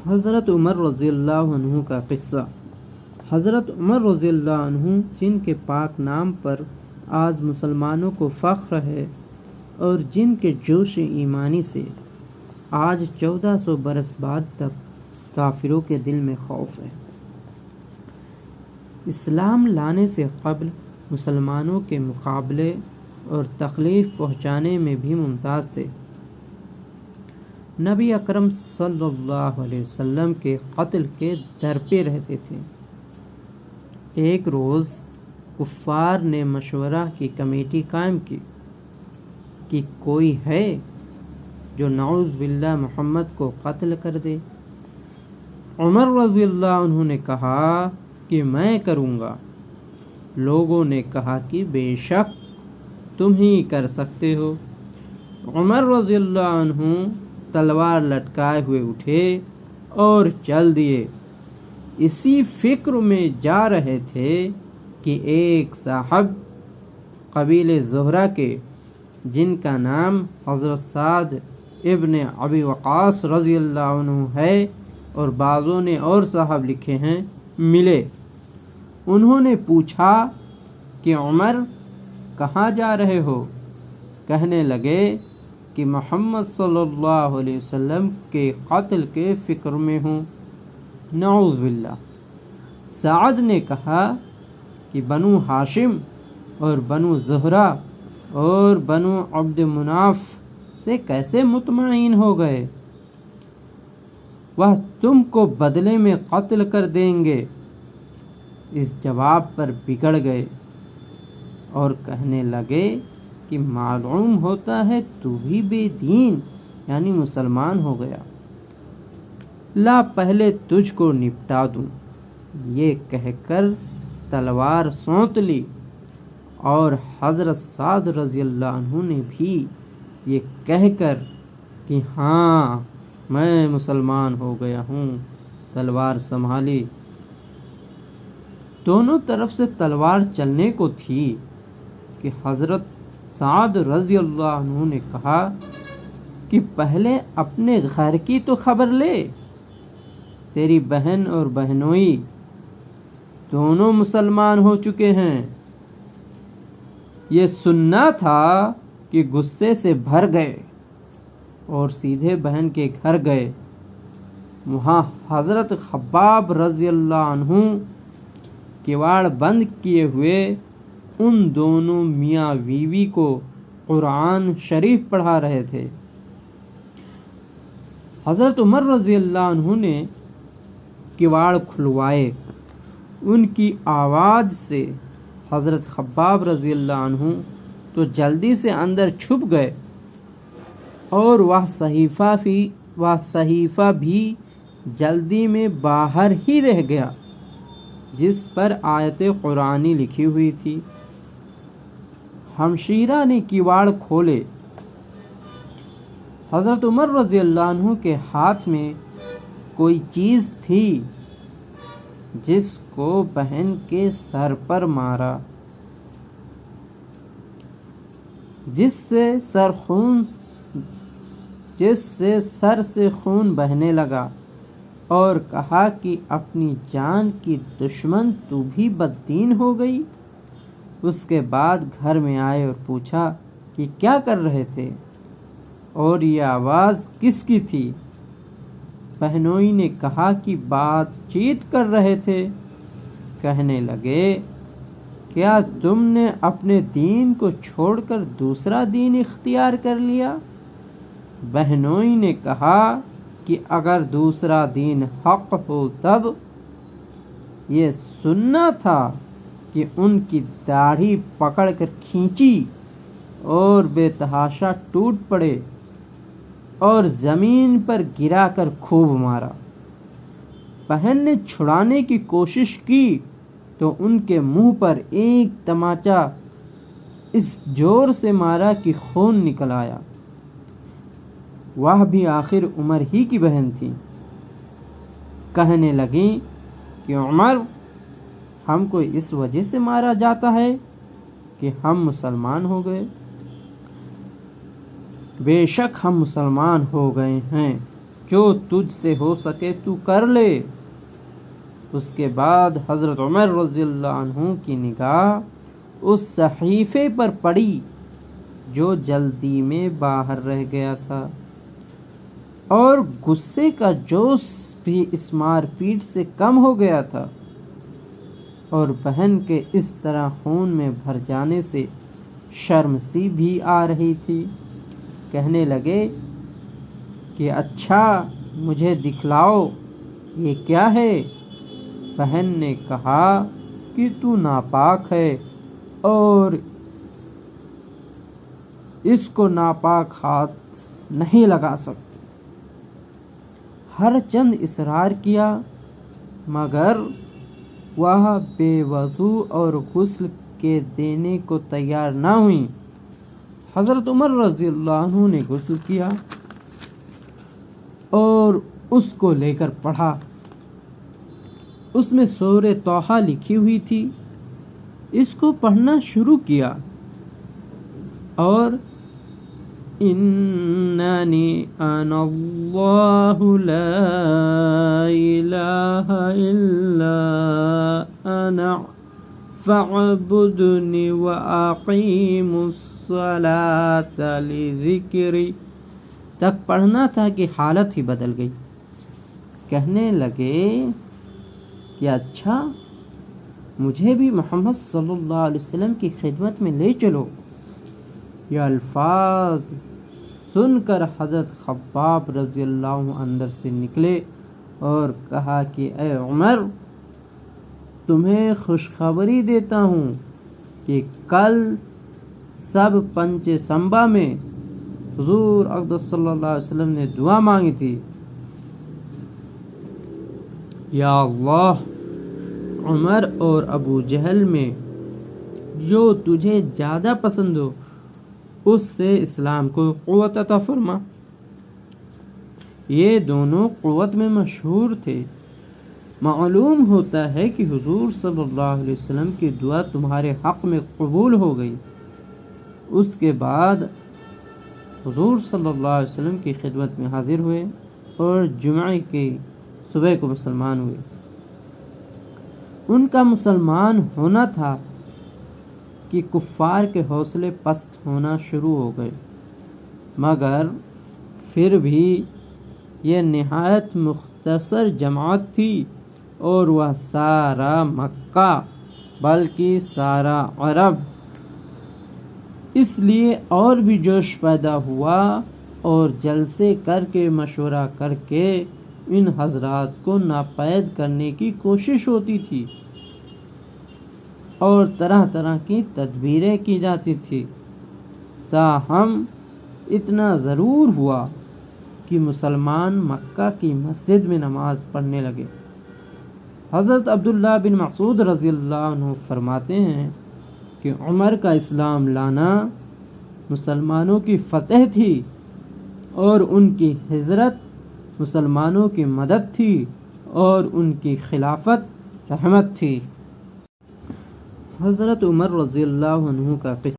حضرت عمر رضی اللہ عنہ کا قصہ۔ حضرت عمر رضی اللہ عنہ جن کے پاک نام پر آج مسلمانوں کو فخر ہے اور جن کے جوش ایمانی سے آج 1400 برس بعد تک کافروں کے دل میں خوف ہے، اسلام لانے سے قبل مسلمانوں کے مقابلے اور تکلیف پہنچانے میں بھی ممتاز تھے۔ نبی اکرم صلی اللہ علیہ وسلم کے قتل کے در پہ رہتے تھے۔ ایک روز کفار نے مشورہ کی کمیٹی قائم کی کہ کوئی ہے جو نعوذ باللہ محمد کو قتل کر دے۔ عمر رضی اللہ عنہ نے کہا کہ میں کروں گا۔ لوگوں نے کہا کہ بے شک تم ہی کر سکتے ہو۔ عمر رضی اللہ عنہ تلوار لٹکائے ہوئے اٹھے اور چل دیے۔ اسی فکر میں جا رہے تھے کہ ایک صاحب قبیلے زہرہ کے جن کا نام حضرت سعد ابن ابی وقاص رضی اللہ عنہ ہے اور بعضوں نے اور صاحب لکھے ہیں، ملے۔ انہوں نے پوچھا کہ عمر کہاں جا رہے ہو؟ کہنے لگے کہ محمد صلی اللہ علیہ وسلم کے قتل کے فکر میں ہوں، نعوذ باللہ۔ سعد نے کہا کہ بنو ہاشم اور بنو زہرہ اور بنو عبد مناف سے کیسے مطمئن ہو گئے؟ وہ تم کو بدلے میں قتل کر دیں گے۔ اس جواب پر بگڑ گئے اور کہنے لگے کہ معلوم ہوتا ہے تو بھی بے دین یعنی مسلمان ہو گیا، لا پہلے تجھ کو نپٹا دوں۔ یہ کہہ کر تلوار سونت لی اور حضرت سعد رضی اللہ عنہ نے بھی یہ کہہ کر کہ ہاں میں مسلمان ہو گیا ہوں، تلوار سنبھالی۔ دونوں طرف سے تلوار چلنے کو تھی کہ حضرت سعد رضی اللہ عنہ نے کہا کہ پہلے اپنے گھر کی تو خبر لے، تیری بہن اور بہنوئی دونوں مسلمان ہو چکے ہیں۔ یہ سننا تھا کہ غصے سے بھر گئے اور سیدھے بہن کے گھر گئے۔ وہاں حضرت خباب رضی اللہ عنہ کواڑ بند کیے ہوئے ان دونوں میاں بیوی کو قرآن شریف پڑھا رہے تھے۔ حضرت عمر رضی اللہ عنہ نے کواڑ کھلوائے۔ ان کی آواز سے حضرت خباب رضی اللہ عنہ تو جلدی سے اندر چھپ گئے اور وہ صحیفہ بھی جلدی میں باہر ہی رہ گیا جس پر آیت قرآنی لکھی ہوئی تھی۔ ہمشیرہ نے کواڑ کھولے۔ حضرت عمر رضی اللہ عنہ کے ہاتھ میں کوئی چیز تھی جس کو بہن کے سر پر مارا، جس سے سر سے خون بہنے لگا اور کہا کہ اپنی جان کی دشمن تو بھی بددین ہو گئی۔ اس کے بعد گھر میں آئے اور پوچھا کہ کیا کر رہے تھے اور یہ آواز کس کی تھی؟ بہنوئی نے کہا کہ بات چیت کر رہے تھے۔ کہنے لگے کیا تم نے اپنے دین کو چھوڑ کر دوسرا دین اختیار کر لیا؟ بہنوئی نے کہا کہ اگر دوسرا دین حق ہو تب یہ سننا تھا کہ ان کی داڑھی پکڑ کر کھینچی اور بے تحاشا ٹوٹ پڑے اور زمین پر گرا کر خوب مارا۔ بہن نے چھڑانے کی کوشش کی تو ان کے منہ پر ایک تماچا اس زور سے مارا کہ خون نکل آیا۔ وہ بھی آخر عمر ہی کی بہن تھی۔ کہنے لگیں کہ عمر ہم کو اس وجہ سے مارا جاتا ہے کہ ہم مسلمان ہو گئے۔ بے شک ہم مسلمان ہو گئے ہیں جو تجھ سے ہو سکے تو کر لے۔ اس کے بعد حضرت عمر رضی اللہ عنہ کی نگاہ اس صحیفے پر پڑی جو جلدی میں باہر رہ گیا تھا، اور غصے کا جوش بھی اس مار پیٹ سے کم ہو گیا تھا، اور بہن کے اس طرح خون میں بھر جانے سے شرم سی بھی آ رہی تھی۔ کہنے لگے کہ اچھا مجھے دکھلاؤ، یہ کیا ہے؟ بہن نے کہا کہ تو ناپاک ہے اور اس کو ناپاک ہاتھ نہیں لگا سکتے۔ ہر چند اصرار کیا مگر وہ بے وضو اور غسل کے دینے کو تیار نہ ہوئی۔ حضرت عمر رضی اللہ عنہ نے غسل کیا اور اس کو لے کر پڑھا۔ اس میں سورہ طٰہٰ لکھی ہوئی تھی۔ اس کو پڑھنا شروع کیا اور اننی انا اللہ لا الہ الا انا فاعبدنی واقیم الصلاۃ لذکری تک پڑھنا تھا کہ حالت ہی بدل گئی۔ کہنے لگے کہ اچھا مجھے بھی محمد صلی اللہ علیہ وسلم کی خدمت میں لے چلو۔ یہ الفاظ سن کر حضرت خباب رضی اللہ عنہ اندر سے نکلے اور کہا کہ اے عمر، تمہیں خوشخبری دیتا ہوں کہ کل سب پنچ سمبا میں حضور اقدس صلی اللہ علیہ وسلم نے دعا مانگی تھی، یا اللہ، عمر اور ابو جہل میں جو تجھے زیادہ پسند ہو اس سے اسلام کو قوت عطا فرما۔ یہ دونوں قوت میں مشہور تھے۔ معلوم ہوتا ہے کہ حضور صلی اللہ علیہ وسلم کی دعا تمہارے حق میں قبول ہو گئی۔ اس کے بعد حضور صلی اللہ علیہ وسلم کی خدمت میں حاضر ہوئے اور جمعے کی صبح کو مسلمان ہوئے۔ ان کا مسلمان ہونا تھا کہ کفار کے حوصلے پست ہونا شروع ہو گئے، مگر پھر بھی یہ نہایت مختصر جماعت تھی اور وہ سارا مکہ بلکہ سارا عرب، اس لیے اور بھی جوش پیدا ہوا اور جلسے کر کے مشورہ کر کے ان حضرات کو ناپید کرنے کی کوشش ہوتی تھی اور طرح طرح کی تدبیریں کی جاتی تھی۔ تاہم اتنا ضرور ہوا کہ مسلمان مکہ کی مسجد میں نماز پڑھنے لگے۔ حضرت عبداللہ بن مسعود رضی اللہ عنہ فرماتے ہیں کہ عمر کا اسلام لانا مسلمانوں کی فتح تھی اور ان کی ہجرت مسلمانوں کی مدد تھی اور ان کی خلافت رحمت تھی۔ حضرت عمر رضی اللہ عنہ کا قصہ